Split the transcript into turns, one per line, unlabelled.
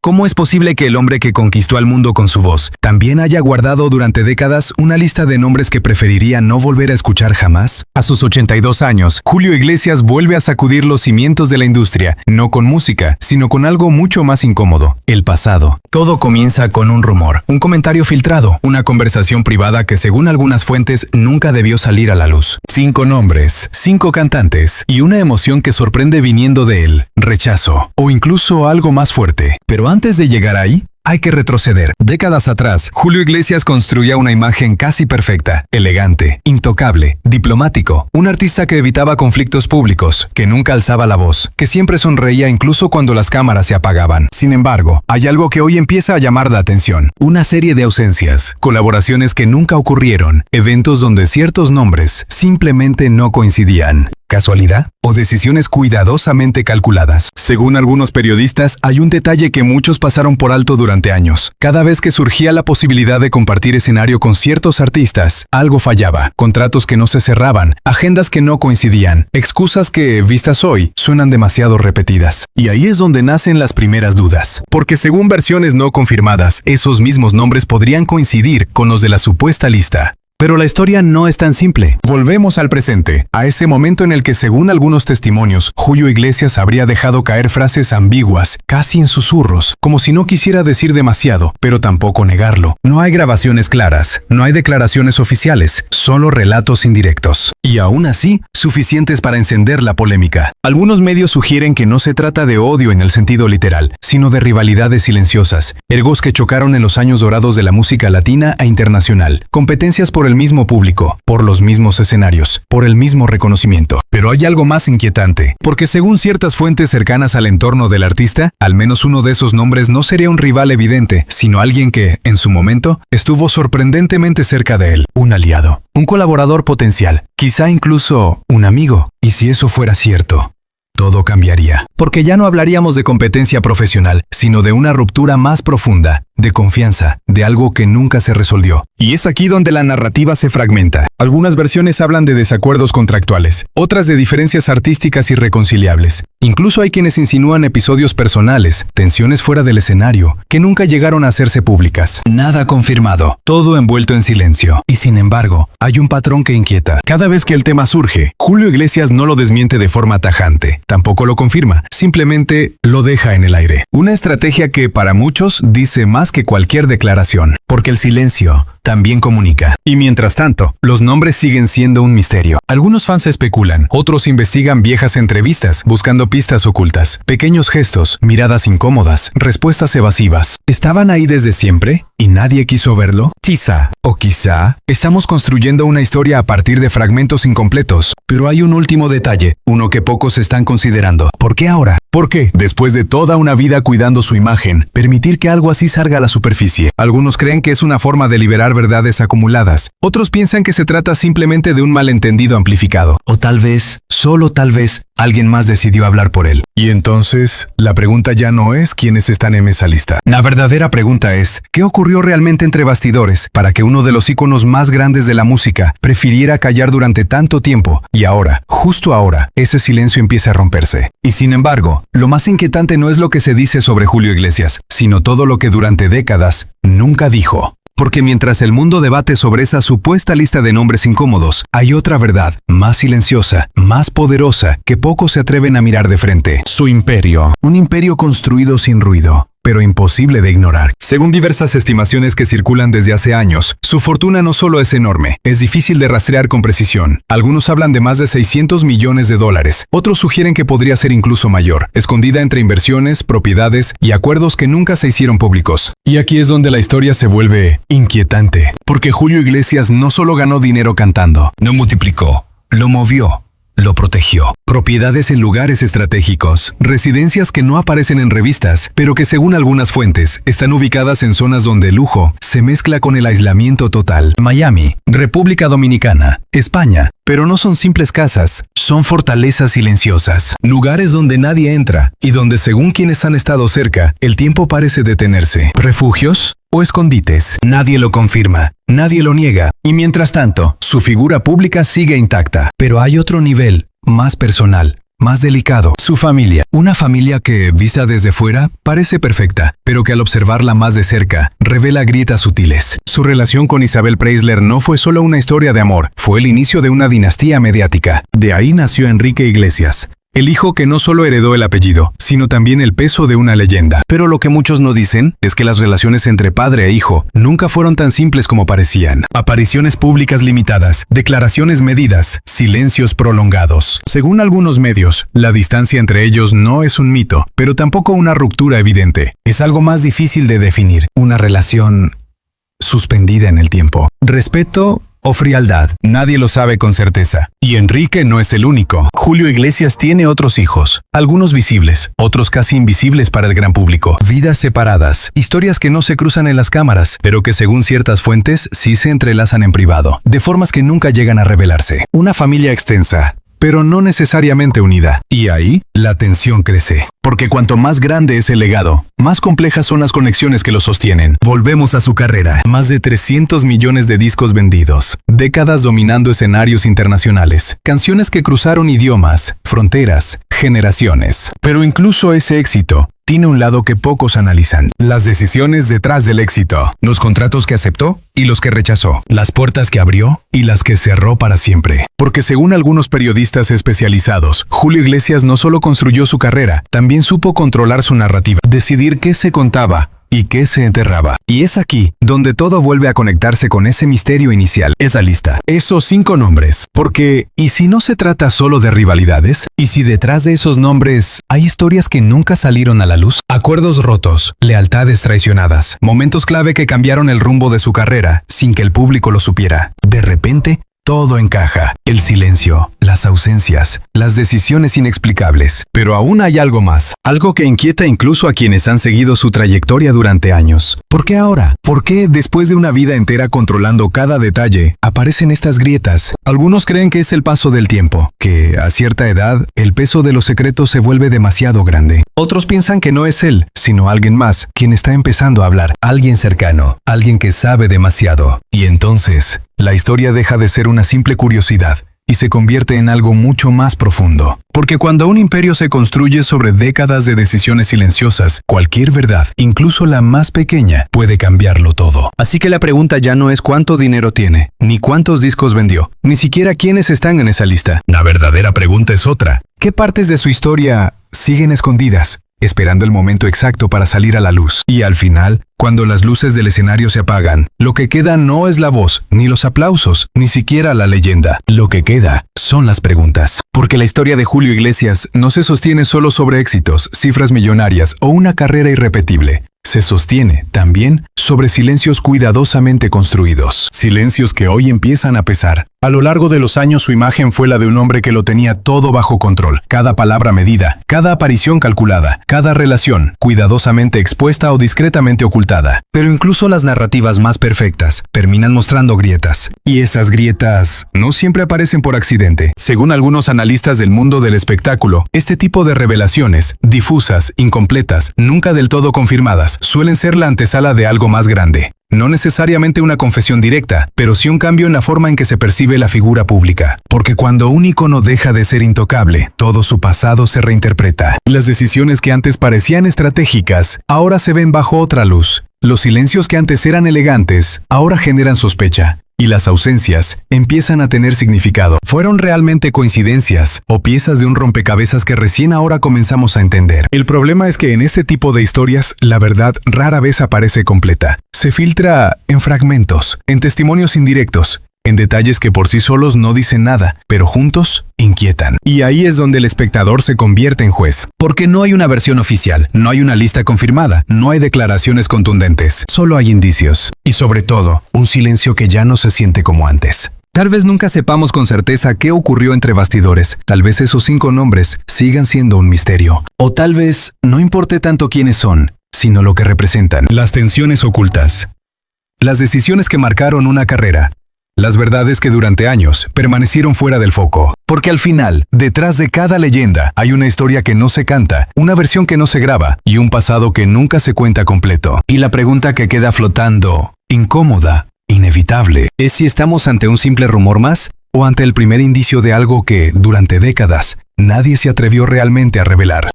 ¿Cómo es posible que el hombre que conquistó al mundo con su voz también haya guardado durante décadas una lista de nombres que preferiría no volver a escuchar jamás? A sus 82 años, Julio Iglesias vuelve a sacudir los cimientos de la industria, no con música, sino con algo mucho más incómodo: el pasado. Todo comienza con un rumor, un comentario filtrado, una conversación privada que según algunas fuentes nunca debió salir a la luz. 5 nombres, 5 cantantes y una emoción que sorprende viniendo de él: rechazo o incluso algo más fuerte. Pero antes de llegar ahí, hay que retroceder. Décadas atrás, Julio Iglesias construía una imagen casi perfecta, elegante, intocable, diplomático, un artista que evitaba conflictos públicos, que nunca alzaba la voz, que siempre sonreía incluso cuando las cámaras se apagaban. Sin embargo, hay algo que hoy empieza a llamar la atención: una serie de ausencias, colaboraciones que nunca ocurrieron, eventos donde ciertos nombres simplemente no coincidían. ¿Casualidad? ¿O decisiones cuidadosamente calculadas? Según algunos periodistas, hay un detalle que muchos pasaron por alto durante años. Cada vez que surgía la posibilidad de compartir escenario con ciertos artistas, algo fallaba. Contratos que no se cerraban, agendas que no coincidían, excusas que, vistas hoy, suenan demasiado repetidas. Y ahí es donde nacen las primeras dudas. Porque según versiones no confirmadas, esos mismos nombres podrían coincidir con los de la supuesta lista. Pero la historia no es tan simple. Volvemos al presente, a ese momento en el que, según algunos testimonios, Julio Iglesias habría dejado caer frases ambiguas, casi en susurros, como si no quisiera decir demasiado, pero tampoco negarlo. No hay grabaciones claras, no hay declaraciones oficiales, solo relatos indirectos. Y aún así, suficientes para encender la polémica. Algunos medios sugieren que no se trata de odio en el sentido literal, sino de rivalidades silenciosas, egos que chocaron en los años dorados de la música latina e internacional, competencias por el mismo público, por los mismos escenarios, por el mismo reconocimiento. Pero hay algo más inquietante, porque según ciertas fuentes cercanas al entorno del artista, al menos uno de esos nombres no sería un rival evidente, sino alguien que, en su momento, estuvo sorprendentemente cerca de él, un aliado, un colaborador potencial, quizá incluso un amigo. Y si eso fuera cierto, todo cambiaría. Porque ya no hablaríamos de competencia profesional, sino de una ruptura más profunda, de confianza, de algo que nunca se resolvió. Y es aquí donde la narrativa se fragmenta. Algunas versiones hablan de desacuerdos contractuales, otras de diferencias artísticas irreconciliables. Incluso hay quienes insinúan episodios personales, tensiones fuera del escenario, que nunca llegaron a hacerse públicas. Nada confirmado, todo envuelto en silencio. Y sin embargo, hay un patrón que inquieta. Cada vez que el tema surge, Julio Iglesias no lo desmiente de forma tajante, tampoco lo confirma, simplemente lo deja en el aire. Una estrategia que para muchos dice más que cualquier declaración, porque el silencio también comunica. Y mientras tanto, los nombres siguen siendo un misterio. Algunos fans especulan, otros investigan viejas entrevistas, buscando pistas ocultas, pequeños gestos, miradas incómodas, respuestas evasivas. ¿Estaban ahí desde siempre y nadie quiso verlo? Quizá, o quizá, estamos construyendo una historia a partir de fragmentos incompletos. Pero hay un último detalle, uno que pocos están considerando. ¿Por qué ahora? ¿Por qué, después de toda una vida cuidando su imagen, permitir que algo así salga a la superficie? Algunos creen que es una forma de liberar verdades acumuladas. Otros piensan que se trata simplemente de un malentendido amplificado. O tal vez, solo tal vez, alguien más decidió hablar por él. Y entonces, la pregunta ya no es quiénes están en esa lista. La verdadera pregunta es, ¿qué ocurrió realmente entre bastidores para que uno de los íconos más grandes de la música prefiriera callar durante tanto tiempo y ahora, justo ahora, ese silencio empieza a romperse? Y sin embargo, lo más inquietante no es lo que se dice sobre Julio Iglesias, sino todo lo que durante décadas nunca dijo. Porque mientras el mundo debate sobre esa supuesta lista de nombres incómodos, hay otra verdad, más silenciosa, más poderosa, que pocos se atreven a mirar de frente. Su imperio. Un imperio construido sin ruido, pero imposible de ignorar. Según diversas estimaciones que circulan desde hace años, su fortuna no solo es enorme, es difícil de rastrear con precisión. Algunos hablan de más de $600 millones, otros sugieren que podría ser incluso mayor, escondida entre inversiones, propiedades y acuerdos que nunca se hicieron públicos. Y aquí es donde la historia se vuelve inquietante, porque Julio Iglesias no solo ganó dinero cantando, no multiplicó, lo movió. Lo protegió. Propiedades en lugares estratégicos, residencias que no aparecen en revistas, pero que según algunas fuentes, están ubicadas en zonas donde el lujo se mezcla con el aislamiento total. Miami, República Dominicana, España. Pero no son simples casas, son fortalezas silenciosas. Lugares donde nadie entra y donde, según quienes han estado cerca, el tiempo parece detenerse. ¿Refugios o escondites? Nadie lo confirma, nadie lo niega. Y mientras tanto, su figura pública sigue intacta. Pero hay otro nivel, más personal, más delicado, su familia. Una familia que, vista desde fuera, parece perfecta, pero que al observarla más de cerca, revela grietas sutiles. Su relación con Isabel Preisler no fue solo una historia de amor, fue el inicio de una dinastía mediática. De ahí nació Enrique Iglesias, el hijo que no solo heredó el apellido, sino también el peso de una leyenda. Pero lo que muchos no dicen es que las relaciones entre padre e hijo nunca fueron tan simples como parecían. Apariciones públicas limitadas, declaraciones medidas, silencios prolongados. Según algunos medios, la distancia entre ellos no es un mito, pero tampoco una ruptura evidente. Es algo más difícil de definir, una relación suspendida en el tiempo. Respeto o frialdad, nadie lo sabe con certeza. Y Enrique no es el único. Julio Iglesias tiene otros hijos, algunos visibles, otros casi invisibles para el gran público. Vidas separadas, historias que no se cruzan en las cámaras, pero que según ciertas fuentes sí se entrelazan en privado, de formas que nunca llegan a revelarse. Una familia extensa, pero no necesariamente unida. Y ahí, la tensión crece. Porque cuanto más grande es el legado, más complejas son las conexiones que lo sostienen. Volvemos a su carrera. Más de 300 millones de discos vendidos. Décadas dominando escenarios internacionales. Canciones que cruzaron idiomas, fronteras, generaciones. Pero incluso ese éxito tiene un lado que pocos analizan. Las decisiones detrás del éxito. Los contratos que aceptó y los que rechazó. Las puertas que abrió y las que cerró para siempre. Porque según algunos periodistas especializados, Julio Iglesias no solo construyó su carrera, también supo controlar su narrativa, decidir qué se contaba y qué se enterraba. Y es aquí donde todo vuelve a conectarse con ese misterio inicial, esa lista, esos 5 nombres. Porque, ¿y si no se trata solo de rivalidades? ¿Y si detrás de esos nombres hay historias que nunca salieron a la luz? Acuerdos rotos, lealtades traicionadas, momentos clave que cambiaron el rumbo de su carrera sin que el público lo supiera. De repente, todo encaja. El silencio, las ausencias, las decisiones inexplicables. Pero aún hay algo más. Algo que inquieta incluso a quienes han seguido su trayectoria durante años. ¿Por qué ahora? ¿Por qué, después de una vida entera controlando cada detalle, aparecen estas grietas? Algunos creen que es el paso del tiempo, que a cierta edad el peso de los secretos se vuelve demasiado grande. Otros piensan que no es él, sino alguien más, quien está empezando a hablar. Alguien cercano, alguien que sabe demasiado. Y entonces, la historia deja de ser una simple curiosidad y se convierte en algo mucho más profundo. Porque cuando un imperio se construye sobre décadas de decisiones silenciosas, cualquier verdad, incluso la más pequeña, puede cambiarlo todo. Así que la pregunta ya no es cuánto dinero tiene, ni cuántos discos vendió, ni siquiera quiénes están en esa lista. La verdadera pregunta es otra. ¿Qué partes de su historia siguen escondidas, esperando el momento exacto para salir a la luz? Y al final, cuando las luces del escenario se apagan, lo que queda no es la voz, ni los aplausos, ni siquiera la leyenda. Lo que queda son las preguntas. Porque la historia de Julio Iglesias no se sostiene solo sobre éxitos, cifras millonarias o una carrera irrepetible. Se sostiene, también, sobre silencios cuidadosamente construidos. Silencios que hoy empiezan a pesar. A lo largo de los años su imagen fue la de un hombre que lo tenía todo bajo control. Cada palabra medida, cada aparición calculada, cada relación cuidadosamente expuesta o discretamente ocultada. Pero incluso las narrativas más perfectas terminan mostrando grietas. Y esas grietas no siempre aparecen por accidente. Según algunos analistas del mundo del espectáculo, este tipo de revelaciones, difusas, incompletas, nunca del todo confirmadas, suelen ser la antesala de algo más grande. No necesariamente una confesión directa, pero sí un cambio en la forma en que se percibe la figura pública. Porque cuando un ícono deja de ser intocable, todo su pasado se reinterpreta. Las decisiones que antes parecían estratégicas, ahora se ven bajo otra luz. Los silencios que antes eran elegantes, ahora generan sospecha. Y las ausencias empiezan a tener significado. ¿Fueron realmente coincidencias o piezas de un rompecabezas que recién ahora comenzamos a entender? El problema es que en este tipo de historias, la verdad rara vez aparece completa. Se filtra en fragmentos, en testimonios indirectos, en detalles que por sí solos no dicen nada, pero juntos inquietan. Y ahí es donde el espectador se convierte en juez. Porque no hay una versión oficial, no hay una lista confirmada, no hay declaraciones contundentes, solo hay indicios. Y sobre todo, un silencio que ya no se siente como antes. Tal vez nunca sepamos con certeza qué ocurrió entre bastidores. Tal vez esos 5 nombres sigan siendo un misterio. O tal vez no importe tanto quiénes son, sino lo que representan. Las tensiones ocultas. Las decisiones que marcaron una carrera. Las verdades que durante años permanecieron fuera del foco. Porque al final, detrás de cada leyenda, hay una historia que no se canta, una versión que no se graba y un pasado que nunca se cuenta completo. Y la pregunta que queda flotando, incómoda, inevitable, es si estamos ante un simple rumor más o ante el primer indicio de algo que, durante décadas, nadie se atrevió realmente a revelar.